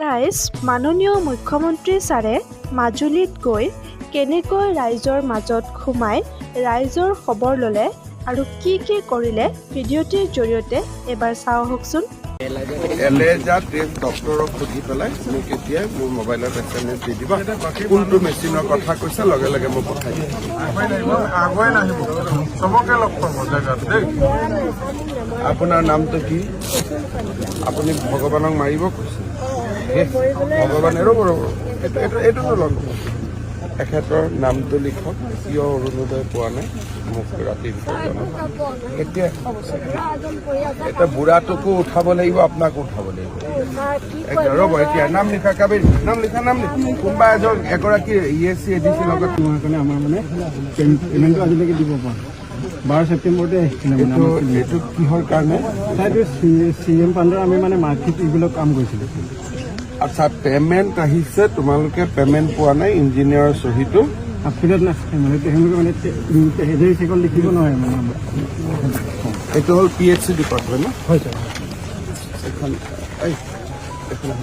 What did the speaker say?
Guys, মাননীয় মুখ্যমন্ত্ৰী ছাৰে মাজুলীত গৈ কেনেকৈ ৰাইজৰ মাজত সোমাই ৰাইজৰ খবৰ ল'লে আৰু কি কৰিলে ভিডিঅ'টিৰ জৰিয়তে এবাৰ চাওঁ আহকচোন। এলেজা ট্ৰেইন ডক্টৰক সুধি পেলাই মোক এতিয়া মোৰ মোবাইলত SMS দি দিবা, কোনটো মেচিনৰ কথা কৈছে লগে লগে মোক পঠাই দিব। আগুৱাই নাহিব, চবকে লগ পাব জেগাত দেই। আপোনাৰ নামটো কি? আপুনি ভগৱানক মাৰিব কৈছে? ভগৱান ৰ'ব এইটো নল'ব। এখেতৰ নামটো লিখক, কিয় অৰুণোদয় পোৱা নাই মোক ৰাতিৰ ভিতৰত জনাব। এতিয়া বুঢ়াটোকো উঠাব লাগিব, আপোনাকো উঠাব লাগিব। ৰ'ব এতিয়া নাম লিখা, কাবেৰী নাম লিখা। কোনোবা এগৰাকী ESC ADC লগত তোমাৰ কাৰণে আমাৰ মানে পেমেণ্টটো আজিলৈকে দিব পৰা 12 ছেপ্টেম্বৰতে আহিছিলে মানে এইটো কিহৰ কাৰণে? এইটো CM ফাণ্ডৰ আমি মানে মাৰ্কশ্বিট এইবিলাক কাম কৰিছিলোঁ। আচ্ছা, পেমেণ্ট আহিছে, তোমালোকে পেমেণ্ট পোৱা নাই, ইঞ্জিনিয়াৰৰ চহীটো আপডেট নাছিলে মানে তেওঁলোকে মানে হেৰি চেকত লিখিব নোৱাৰে মানে আমাৰ। এইটো হ'ল PHC ডিপাৰ্টমেণ্ট ন? হয় ছাৰ। এখন